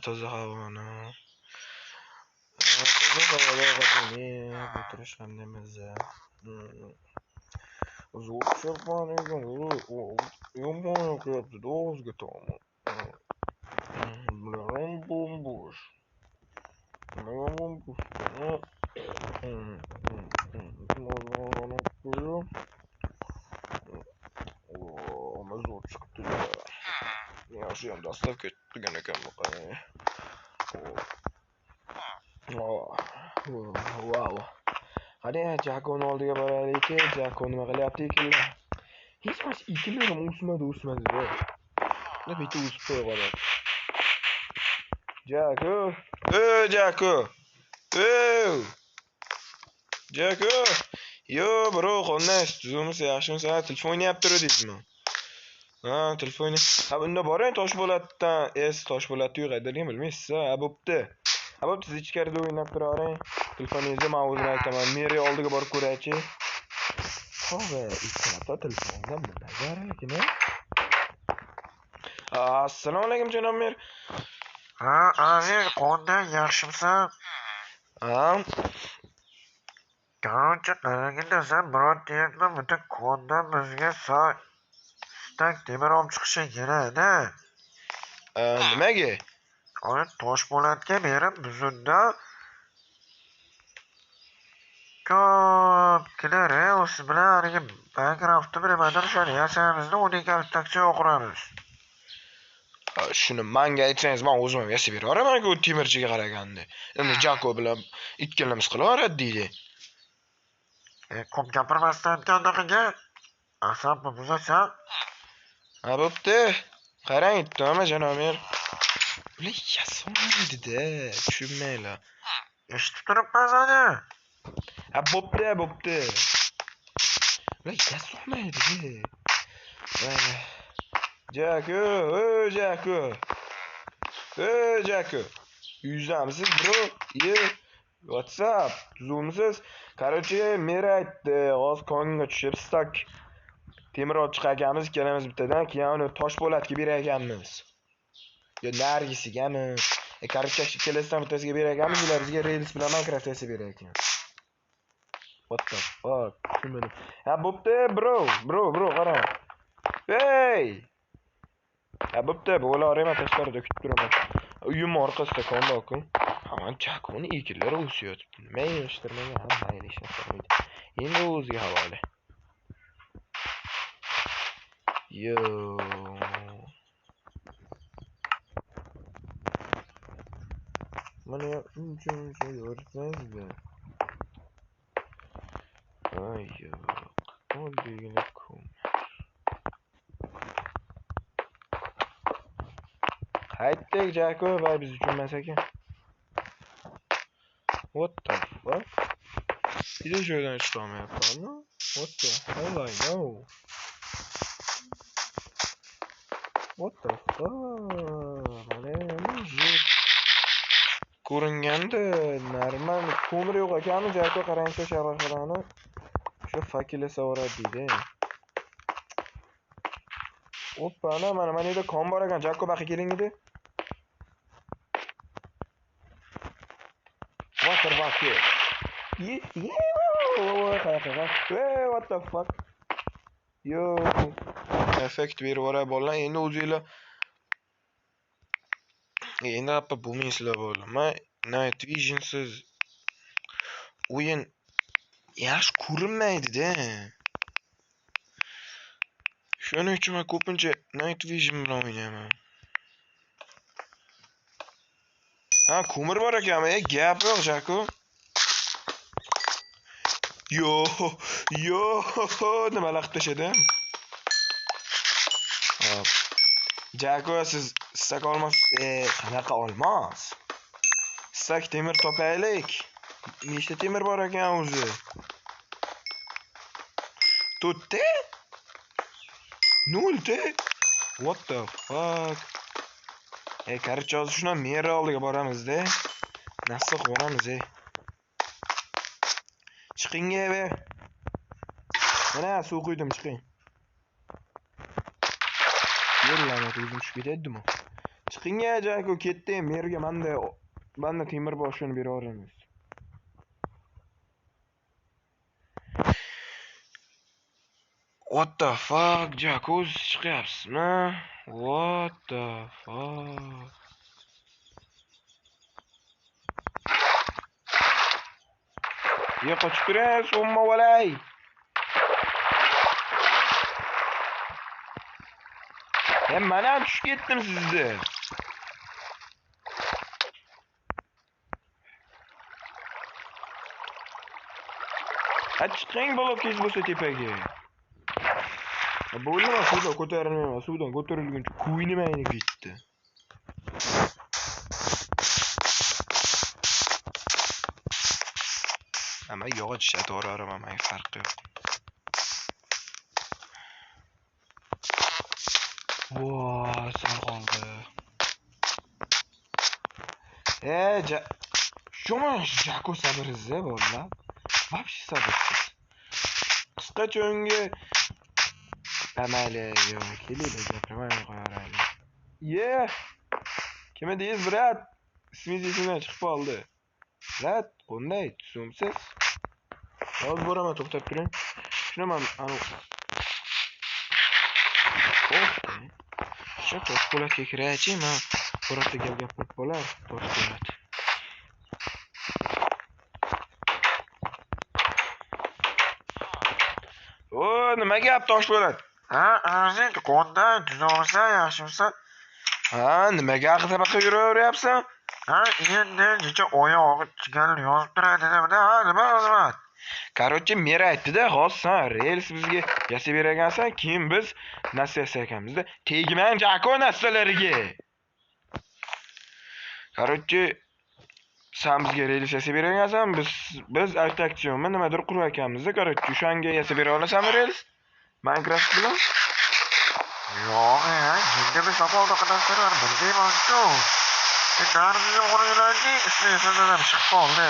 toza havoni. Toza havoda qadimiy o'tirish qanday mazza. Zo'r sharpani ekan, yomon yoqyapti-da o'zga taom. Bularning bo'sh. Nima zo'r chiqibdi. Yaxshi ham dastavka qilgan ekan bu qarang. Wow. Qani Jakoni oldiga boraylik. Jako nima qilyapti ekanlar? Hech qancha ekinlar ham o'smadi-da. Nima bitta o'sib qo'ygan. Jako! Jako! Jako! Yo, bro, qanday tuzumsiz, yaxshimisiz? Telefon o'ynayapti dedingizmi? Ha, telefon. Ha, bunda boring Toshpo'latdan, Toshpo'latni yo'qaydirgan bilmaysiz, ha, bo'pti. Ha, bo'pti, siz ichkarida o'ynab turavering. Telefoningizni men o'zim aytaman. Meri oldiga borib ko'raychi. Ho'ba, ikkita telefondan bunday zararlikmi? Assalomu alaykum janob mer. Ha, Amir, qanday, yaxshimisan? Ha. Qancha qaraganda sen biror yerdan bitta kondan bizga stak temir olib chiqishing kerak-da. Nimaga? Ona Toshpo'latga berib bizunda ko'pgina o'zi bilan haligi bankroftni nimadir o'shani yasamizda 12 takcha o'qiramiz. Shuni menga aytsangiz, men o'zim ham yasab beraveraman-ku temirchiga qaraganda. Endi Jako bilan ikkalamiz qilaveradi deydi. Ko'p gapirmasdan aytgandaqiga asabni buzasan. Ha, bo'pti. Qarang, aytdim, janob mer. Ular yasolmaydi-da, tushunmaylar. Eshitib turibman seni. Ha, bo'pti. Ular yasolmaydi-da. Mana. Jako, Jako. Yuzdamisiz, bro? WhatsApp, tuzumsiz. Короче, mer aytdi, hozir konga tushib stak temir olib chiqarganmiz, ikkalamiz bittadan, keyin uni Toshpo'latga berganmiz. Yo, Nargisigami? Короче, ikkalasidan bittasiga berganmiz, ular bizga rels bilan Minecraft yasab berayotgan. What the fuck? Ha, bo'pti, bro, qarang. Hey! Ha, bo'pti, bo'laverayman, tashqarida kutib turaman. Uyim orqasida konda-ku. Hamon Jakoni ekinlar o'syapti. Nima yig'ishtirmagan, hamma ishlatmaydi. Endi o'ziga havola. Yo. Mana uncha yo'rtmaydi. Ay yo'q. Oddiygina ko'm. Qaytdik Jako, voy biz uchun emas ekan. What the fuck? Bitta joydan chiqolmayapti-mi? What the hell I know? What the fuck? Mana jip. Ko'ringanda normal ko'mir yo'q ekanmi? Jako qarangcha sharaqlarni. Shu fakila savoradi deydi. Oppa, mana yerda kon bor ekan. Jako baqa keling edi. Water bucket. What the fuck? Yo. Effekt berib yuboray bolalar. Endi o'zingizlar endi appa bo'lmaysizlar bolalar. Men Night Vision'siz o'yin yaxshi ko'rinmaydi-da. Shuning uchun men ko'pincha Night Vision bilan o'ynayman. Ha, ko'mir bor ekanmi? Gap yo'q, Jako. Yo, nima laqib tashadim? Hop. Jako, siz stak olmas, qanaqa olmas? Stak temir topaylik. Nechta temir bor ekan o'zi? To'rtta? Nolta? What the fuck? Короче, hozir shuna mer oldiga boramiz-da. Nasib qilamiz, Chiqing ebe. Mana suv quydim, chiqing. Yo'llanadi, o'zim tushib ketadimi? Chiqingga Jako ketdi. Merga manda temir boshini bera olamiz. What the fuck? Jako o'zi chiqyapsizmi? What the fuck? Ye qochib turing, so'mma volay. Mana ham tushib ketdim sizni. Chiqing blokingiz bo'lsa tepaga. Bo'lma, suvdan ko'tarilmayman. Suvdan ko'tarilguncha kuynimayni ketdi. Ama yog'och ishlataverarman, menga farqi yo'q. Voy, sal qoldi. Shoma Jako sabrsiz bolalar. Вообще sabrsiz. Qisqacha unga Pamali, yo'q, kelinglar gapirmay qo'yaraylik. Kim edingiz, brat? Ismingiz esimdan chiqib qoldi. Brat, qanday tusumsiz? Hozir boraman, to'xtab turing. Tushunaman, Shu Toshpo'latga kiraychi, men birorta gap gapirib bo'lar, Toshpo'lat. Nima gap Toshpo'lat? O'zing qonday, tuzog'isa, yaxshimisa? Nimaga aql-tabaqa yuraveryapsan? Endi necha oyog'i chigalni yozib turadi dedi, nima xizmat? Короче, mer aytdi-da, hozir sen rels bizga yasab beragansan, keyin biz nasl yasaykanmiz-da. Tegmang Jako naslariga. Короче, sen bizga rels yasab beragansan, biz attraksionni nimadir qurib ekanmiz-da. Короче, o'shanga yasab bera olasanmi rels? Minecraft bilan? Yo'q, endi biz savolda qadaslar, bilmayman-ku. Darbiga qo'yiladi, ismini chiqib qoldi.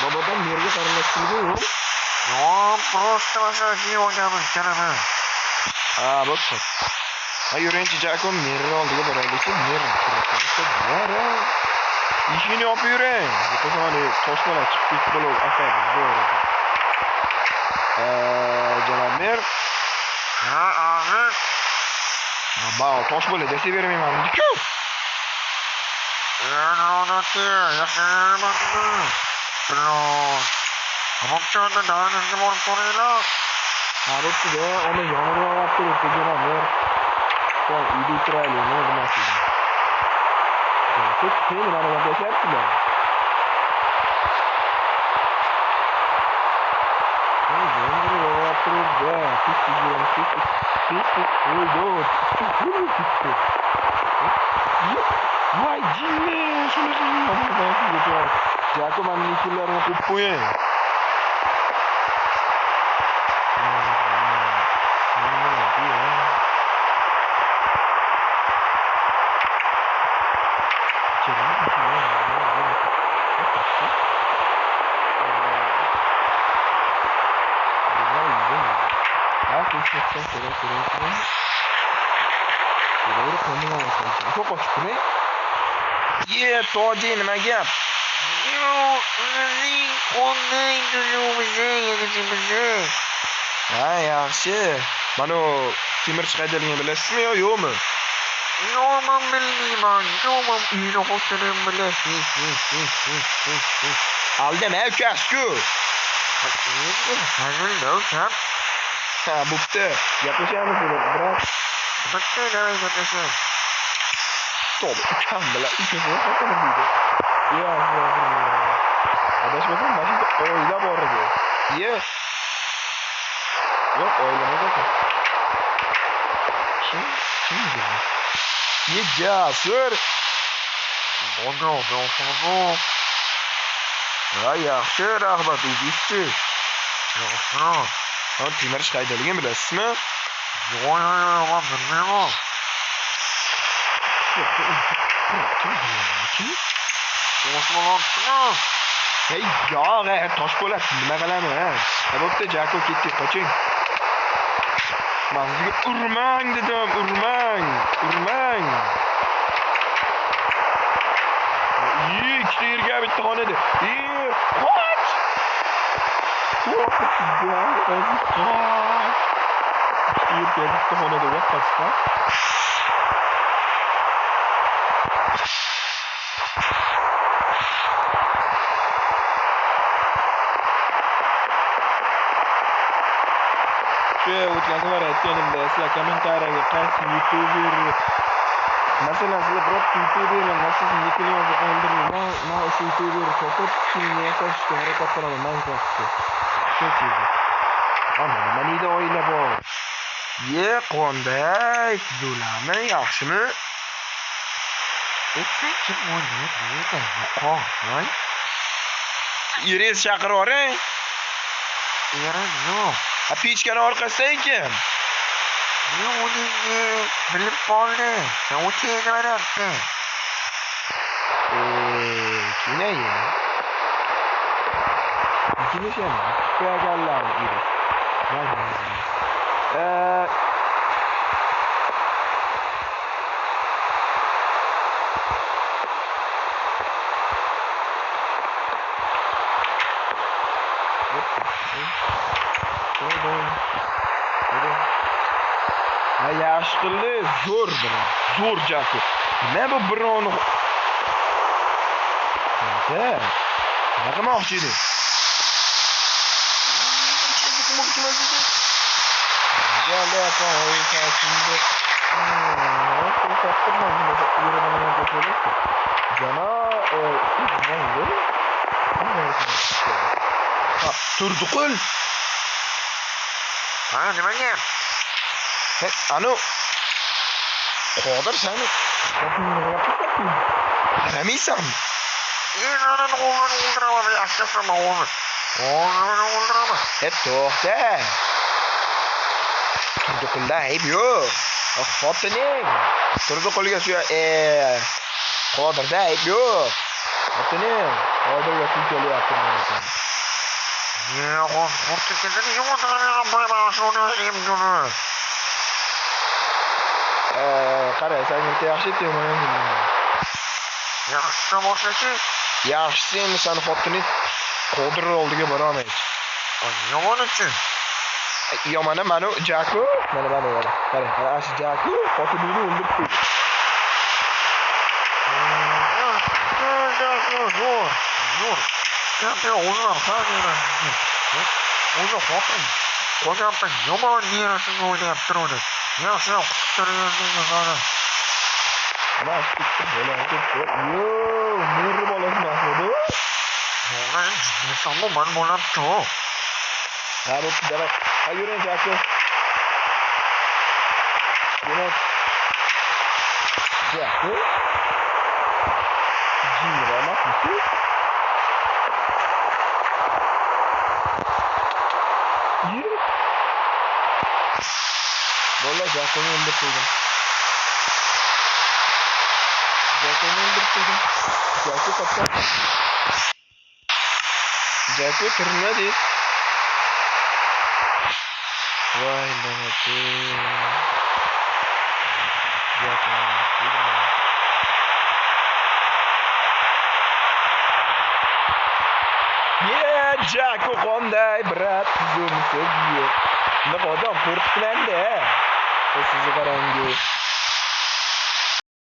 Bobodan merga qarindoshligi yo'q. Yo'q, просто mashaqiy o'rganib kelaman. Bo'pti. Yuringchi Jako merni oldiga boraylik. Mer kiradi. Ishini yopib yuring. Qo'shimali Toshpo'lat chiqib ketib bo'lib, asabi zo'r edi. Janob mer. Toshpo'lat desa bermayman dedi-ku. Amokchonda davrangizga borib ko'ringlar. Bo'pti-da, uni yomg'ir yog'ib turibdi, janob mer. Qo'y, uyda turaylik, nima demasdi. Siz keyin mana gaplashyapsizlar. Yomg'ir yog'ib turibdi, Voy, jinni, shunday Jako menning nikillarimni qo'yib qo'ying. Toji nima gap? Qonday tuzumizga. Yaxshi. Mana temir chiqadigan bilasizmi yo yo'qmi? Yo'q, men bilmayman. Yo'q, men uyni xotinim bilasiz. Aldama ukasku. Hazilda ukam. Bo'pti. Gaplashamiz biroq. Bitta gaplashamiz. To'g'ri, ukam bilan ukasini xotinim deydi. Adashmasam, mana shu oila bor edi. Yo'q, oila emas. Kim bu? Jasur. Bo'ldi. Yaxshi, rahmat, o'zingizchi. Yaxshi. Temir chiqadigan bilasizmi? Yo'q, men bilmayman. Hey, yo'q, Toshpo'lat nima qilaman? Bo'pti, Jako ketdik, qoching. Men sizga urmang dedim, urmang. Urmang. Ikkita yerga bitta xonada. Qoch! Qoch! Ikkita yerga bitta xonada qochsa. O'tkazib aytganimda sizlar kommentariyaga qaysi youtuber masalan sizlar biror youtuber siz nickini yozib qoldiring. Men o'sha youtuber topib filmni yasashga harakat qilaman Minecraftda. Tushunasizmi? Mana menda oila bor. Qanday tuzulami, yaxshimi? Sen kim o'ynaydi? Qo'y. Iris chaqirib yuboring. Erim yo'q. Pechkani orqasida ekan. Men uning bilib qoldim. Sen o'tayni berapti. Kinayi. Ikilishami? Qo'yaganlar Iris. Yaxshi qildi, zo'r bilan. Zo'r Jaku. Nima bu birovni? Nima qilmoqchi edi? Geldi qo'y kasindi. Turduqul. Nimaga? Anu Qodir seni qaramaysanmi? Anani o'ldiraman, yaxshasama o'zi. O'zini o'ldiraman. To'xta. Turduqulda ayb yo'q. Xotining Turduqulga shu Qodirda ayb yo'q. Xotining Qodirga pul kelyapti ekan. Xotining yo'q, mana shuni ayb qara, sen yaxshi aytmaysan. Yaxshi bo'lsa-chi, yaxshisi endi sen xotining Qodir oldiga bora olmaysiz. Yomon uchun. Yomoni mana Jaku, mana bor. Qara, ash Jaku xotinini o'ldirib qo'ydi. Zo'r. Gapga o'zim qaramayman. O'zi xotin. Qo'ygandan yomon niyasini o'ynab turadi. Yaxshi qutqarayotgan qara. Mana shu bo'ladi. Neri bolasi mahmudu? Mana insonga man bo'libdi. Hadi davay. Yürüyün Jaku. Yürü. Jaku. Cimri ama mısın? Yürü. Valla Jaku'nu öldürdüm. Jaku kapta. Jaku tırnadı. Vay lanet. Jaku qanday brat tuzumsiz yo'q. Nima odam qo'rqibdi. Sizni qarang.